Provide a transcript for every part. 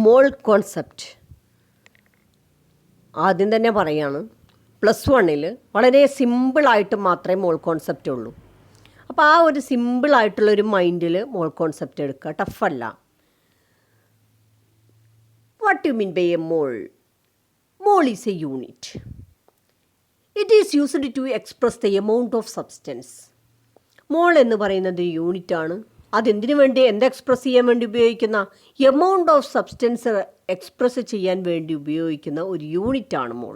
മോൾ concept ആദ്യം തന്നെ പറയാണ്. +1 വളരെ സിമ്പിളായിട്ട് മാത്രമേ മോൾ കോൺസെപ്റ്റ് ഉള്ളൂ. അപ്പോൾ ആ ഒരു സിമ്പിളായിട്ടുള്ളൊരു മൈൻഡിൽ മോൾ കോൺസെപ്റ്റ് എടുക്കുക, ടഫല്ല. What you mean by a mole? Mole is a unit. It is used to express the amount of substance. Mole എന്ന് പറയുന്നത് യൂണിറ്റാണ്. അതെന്തിനു വേണ്ടി, എന്ത് എക്സ്പ്രസ് ചെയ്യാൻ വേണ്ടി ഉപയോഗിക്കുന്ന? എമൗണ്ട് ഓഫ് സബ്സ്റ്റൻസ് എക്സ്പ്രസ് ചെയ്യാൻ വേണ്ടി ഉപയോഗിക്കുന്ന ഒരു യൂണിറ്റാണ് മോൾ.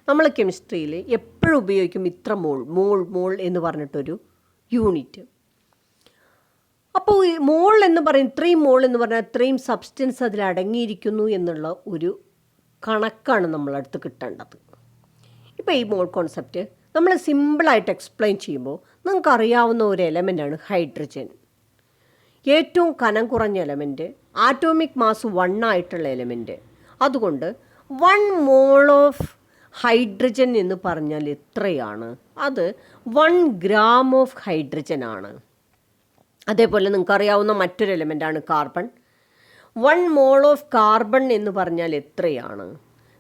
നമ്മൾ കെമിസ്ട്രിയിൽ എപ്പോഴും ഉപയോഗിക്കും ഇത്ര മോൾ, മോൾ മോൾ എന്ന് പറഞ്ഞിട്ടൊരു യൂണിറ്റ്. അപ്പോൾ മോൾ എന്ന് പറയും, ഇത്രയും മോൾ എന്ന് പറഞ്ഞാൽ ഇത്രയും സബ്സ്റ്റൻസ് അതിൽ അടങ്ങിയിരിക്കുന്നു എന്നുള്ള ഒരു കണക്കാണ് നമ്മളടുത്ത് കിട്ടേണ്ടത്. ഇപ്പോൾ ഈ മോൾ കോൺസെപ്റ്റ് നമ്മൾ സിമ്പിളായിട്ട് എക്സ്പ്ലെയിൻ ചെയ്യുമ്പോൾ നിങ്ങൾക്കറിയാവുന്ന ഒരു എലമെൻ്റാണ് ഹൈഡ്രജൻ. ഏറ്റവും കനം കുറഞ്ഞ എലമെൻറ്റ്, ആറ്റോമിക് മാസ് 1 ആയിട്ടുള്ള എലമെൻറ്റ്. അതുകൊണ്ട് 1 മോൾ ഓഫ് ഹൈഡ്രജൻ എന്ന് പറഞ്ഞാൽ എത്രയാണ്? അത് 1 ഗ്രാം ഓഫ് ഹൈഡ്രജൻ ആണ്. അതേപോലെ നിങ്ങൾക്കറിയാവുന്ന മറ്റൊരു എലമെൻ്റാണ് കാർബൺ. 1 മോൾ ഓഫ് കാർബൺ എന്ന് പറഞ്ഞാൽ എത്രയാണ്?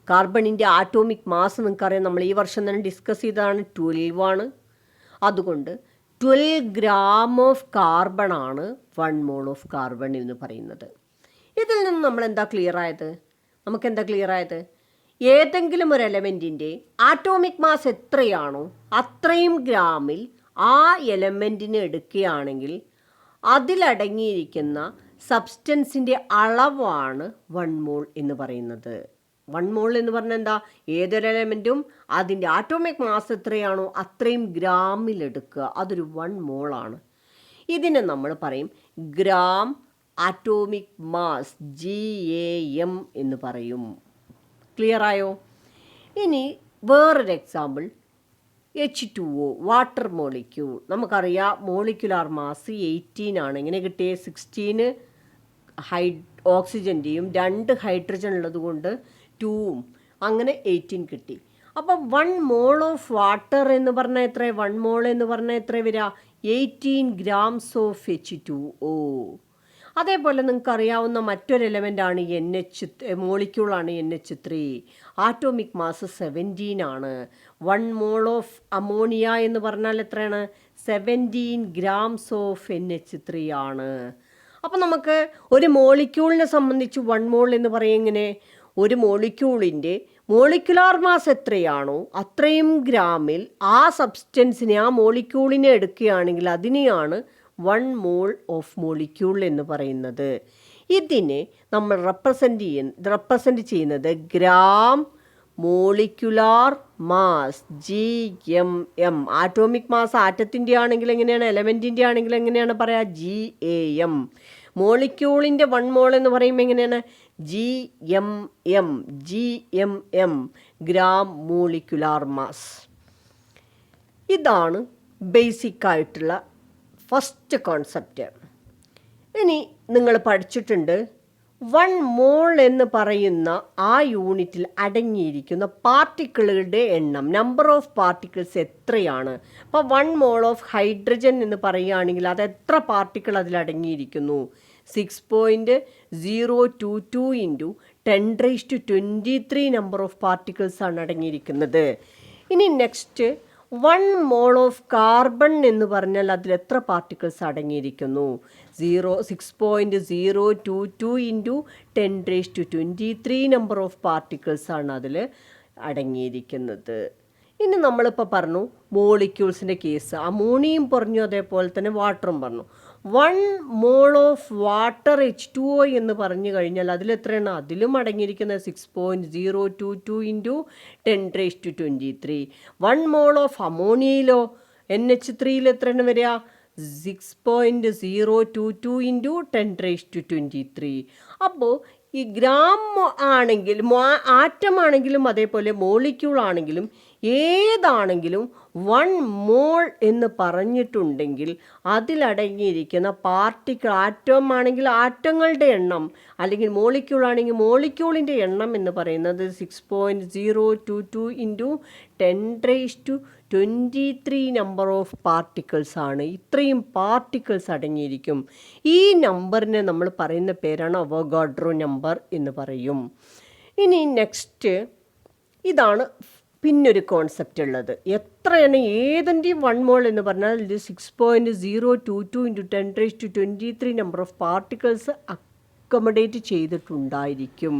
കാർബണിൻ്റെ ആറ്റോമിക് മാസ് നിങ്ങൾക്കറിയാം, നമ്മൾ ഈ വർഷം തന്നെ ഡിസ്കസ് ചെയ്തതാണ്, 12 ആണ്. അതുകൊണ്ട് 12 ഗ്രാം ഓഫ് കാർബൺ ആണ് 1 മോൾ ഓഫ് കാർബൺ എന്ന് പറയുന്നത്. ഇതിൽ നിന്ന് നമ്മൾ എന്താ ക്ലിയർ ആയത്? നമുക്കെന്താ ക്ലിയർ ആയത്? ഏതെങ്കിലും ഒരു എലമെൻറ്റിൻ്റെ ആറ്റോമിക് മാസ് എത്രയാണോ അത്രയും ഗ്രാമിൽ ആ എലമെൻറ്റിനെ എടുക്കുകയാണെങ്കിൽ അതിലടങ്ങിയിരിക്കുന്ന സബ്സ്റ്റൻസിൻ്റെ അളവാണ് 1 മോൾ എന്ന് പറയുന്നത്. 1 മോൾ എന്ന് പറഞ്ഞാൽ എന്താ? ഏതൊരു എലമെൻറ്റും അതിൻ്റെ ആറ്റോമിക് മാസ് എത്രയാണോ അത്രയും ഗ്രാമിലെടുക്കുക, അതൊരു 1 മോളാണ്. ഇതിനെ നമ്മൾ പറയും ഗ്രാം ആറ്റോമിക് മാസ്, GAM എന്ന് പറയും. ക്ലിയർ ആയോ? ഇനി വേറൊരു എക്സാമ്പിൾ, H2O, വാട്ടർ മോളിക്യൂൾ. നമുക്കറിയാം മോളിക്യുലാർ മാസ് 18 ആണ്. എങ്ങനെ കിട്ടിയേ? 16 ഓക്സിജൻ്റെയും 2 ഹൈഡ്രജൻ ഉള്ളത് കൊണ്ട് 2ഉം, അങ്ങനെ 18 കിട്ടി. അപ്പം 1 മോൾ ഓഫ് വാട്ടർ എന്ന് പറഞ്ഞാൽ എത്ര? 1 മോൾ എന്ന് പറഞ്ഞാൽ എത്ര വരിക? 18 ഗ്രാംസ് ഓഫ് H2O. അതേപോലെ നിങ്ങൾക്ക് അറിയാവുന്ന മറ്റൊരു എലമെൻ്റാണ് മോളിക്യൂളാണ് NH3. ആറ്റോമിക് മാസ് 17 ആണ്. 1 മോൾ ഓഫ് അമോണിയ എന്ന് പറഞ്ഞാൽ എത്രയാണ്? 17 ഗ്രാംസ് ഓഫ് NH3 ആണ്. അപ്പം നമുക്ക് ഒരു മോളിക്യൂളിനെ സംബന്ധിച്ച് 1 മോൾ എന്ന് പറയും എങ്ങനെ? ഒരു മോളിക്യൂളിൻ്റെ മോളിക്കുലാർ മാസ് എത്രയാണോ അത്രയും ഗ്രാമിൽ ആ സബ്സ്റ്റൻസിനെ, ആ മോളിക്യൂളിനെ എടുക്കുകയാണെങ്കിൽ അതിനെയാണ് 1 മോൾ ഓഫ് മോളിക്യൂൾ എന്ന് പറയുന്നത്. ഇതിനെ നമ്മൾ റെപ്രസെൻ്റ് ചെയ്യുന്നത് gram molecular mass, GMM. Atomic mass ആറ്റത്തിൻ്റെ ആണെങ്കിൽ എങ്ങനെയാണ്? എലമെൻറ്റിൻ്റെ ആണെങ്കിൽ എങ്ങനെയാണ് പറയുക? GAM. മോളിക്യൂളിൻ്റെ 1 മോൾ എന്ന് പറയുമ്പോൾ എങ്ങനെയാണ്? GMM, gram molecular mass. ഇതാണ് ബേസിക് ആയിട്ടുള്ള ഫസ്റ്റ് കോൺസെപ്റ്റ്. ഇനി നിങ്ങൾ പഠിച്ചിട്ടുണ്ട് 1 മോൾ എന്ന് പറയുന്ന ആ യൂണിറ്റിൽ അടങ്ങിയിരിക്കുന്ന പാർട്ടിക്കിളുകളുടെ എണ്ണം, നമ്പർ ഓഫ് പാർട്ടിക്കിൾസ് എത്രയാണ്? അപ്പോൾ 1 മോൾ ഓഫ് ഹൈഡ്രജൻ എന്ന് പറയുകയാണെങ്കിൽ അത് എത്ര പാർട്ടിക്കിൾ അതിൽ അടങ്ങിയിരിക്കുന്നു? 6.022 ഇൻറ്റു 10⁻23 നമ്പർ ഓഫ് പാർട്ടിക്കിൾസ് ആണ് അടങ്ങിയിരിക്കുന്നത്. ഇനി നെക്സ്റ്റ് 1 മോൾ ഓഫ് കാർബൺ എന്ന് പറഞ്ഞാൽ അതിൽ എത്ര പാർട്ടിക്കിൾസ് അടങ്ങിയിരിക്കുന്നു? 6.022 ഇൻറ്റു 10⁻23 നമ്പർ ഓഫ് പാർട്ടിക്കിൾസ് ആണ് അതിൽ അടങ്ങിയിരിക്കുന്നത്. ഇനി നമ്മളിപ്പോൾ പറഞ്ഞു മോളിക്യൂൾസിൻ്റെ കേസ്, അമോണിയം പറഞ്ഞു, അതേപോലെ തന്നെ വാട്ടറും പറഞ്ഞു. 1 മോൾ ഓഫ് വാട്ടർ H2O എന്ന് പറഞ്ഞു കഴിഞ്ഞാൽ അതിലെത്രയാണ്? അതിലും അടങ്ങിയിരിക്കുന്നത് 6.022 ഇൻറ്റു 10⁻23. 1 മോൾ ഓഫ് അമോണിയയിലോ NH3 എത്രയാണ് വരിക? 6.022 ഇൻറ്റു 10⁻23. അപ്പോൾ ഈ ഗ്രാം ആണെങ്കിലും ആറ്റം ആണെങ്കിലും അതേപോലെ മോളിക്യൂൾ ആണെങ്കിലും ഏതാണെങ്കിലും 1 മോൾ എന്ന് പറഞ്ഞിട്ടുണ്ടെങ്കിൽ അതിലടങ്ങിയിരിക്കുന്ന പാർട്ടിക്കിൾ, ആറ്റം ആണെങ്കിൽ ആറ്റങ്ങളുടെ എണ്ണം, അല്ലെങ്കിൽ മോളിക്യൂൾ ആണെങ്കിൽ മോളിക്യൂളിൻ്റെ എണ്ണം എന്ന് പറയുന്നത് 6.022 ഇൻറ്റു 10⁻23 23 നമ്പർ ഓഫ് പാർട്ടിക്കിൾസ് ആണ്. ഇത്രയും പാർട്ടിക്കിൾസ് അടങ്ങിയിരിക്കും. ഈ നമ്പറിനെ നമ്മൾ പറയുന്ന പേരാണ് അവോഗാഡ്രോ നമ്പർ എന്ന് പറയും. ഇനി നെക്സ്റ്റ് ഇതാണ് പിന്നൊരു കോൺസെപ്റ്റ് ഉള്ളത്. എത്രയാണ് ഏതിൻ്റെയും 1 മോൾ എന്ന് പറഞ്ഞാൽ ഇത് 6.022 × 10⁻23 നമ്പർ ഓഫ് പാർട്ടിക്കിൾസ് അക്കോമഡേറ്റ് ചെയ്തിട്ടുണ്ടായിരിക്കും.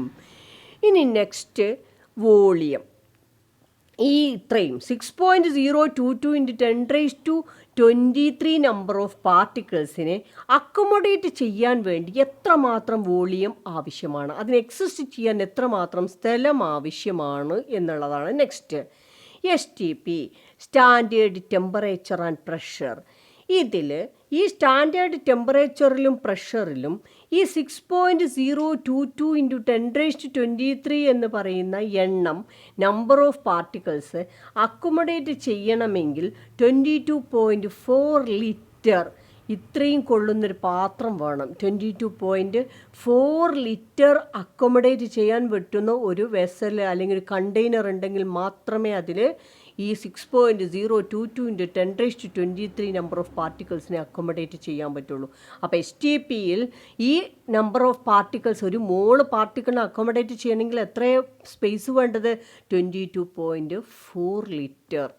ഇനി നെക്സ്റ്റ് വോളിയം. ഈ ഇത്രയും 6.022 × 10⁻23 നമ്പർ ഓഫ് പാർട്ടിക്കിൾസിനെ അക്കോമഡേറ്റ് ചെയ്യാൻ വേണ്ടി എത്രമാത്രം വോളിയം ആവശ്യമാണ്, അതിന് എക്സിസ്റ്റ് ചെയ്യാൻ എത്രമാത്രം സ്ഥലം ആവശ്യമാണ് എന്നുള്ളതാണ് next. STP, standard temperature and pressure. ഇതിൽ ഈ സ്റ്റാൻഡേർഡ് ടെമ്പറേച്ചറിലും പ്രഷറിലും ഈ 6.022 × 10⁻23 എന്ന് പറയുന്ന എണ്ണം നമ്പർ ഓഫ് പാർട്ടിക്കിൾസ് അക്കോമഡേറ്റ് ചെയ്യണമെങ്കിൽ 22.4 ലിറ്റർ ഇത്രയും കൊള്ളുന്നൊരു പാത്രം വേണം. 22.4 ലിറ്റർ അക്കോമഡേറ്റ് ചെയ്യാൻ പറ്റുന്ന ഒരു വെസൽ അല്ലെങ്കിൽ ഒരു കണ്ടെയ്നർ ഉണ്ടെങ്കിൽ മാത്രമേ അതിൽ ഈ 6.022 × 10⁻23 നമ്പർ ഓഫ് പാർട്ടിക്കിൾസിനെ അക്കോമഡേറ്റ് ചെയ്യാൻ പറ്റുള്ളൂ. അപ്പോൾ STPയിൽ ഈ നമ്പർ ഓഫ് പാർട്ടിക്കിൾസ് ഒരു മോള് പാർട്ടിക്കിളിനെ അക്കോമഡേറ്റ് ചെയ്യണമെങ്കിൽ എത്ര സ്പേസ് വേണ്ടത്? 22.4 ലിറ്റർ.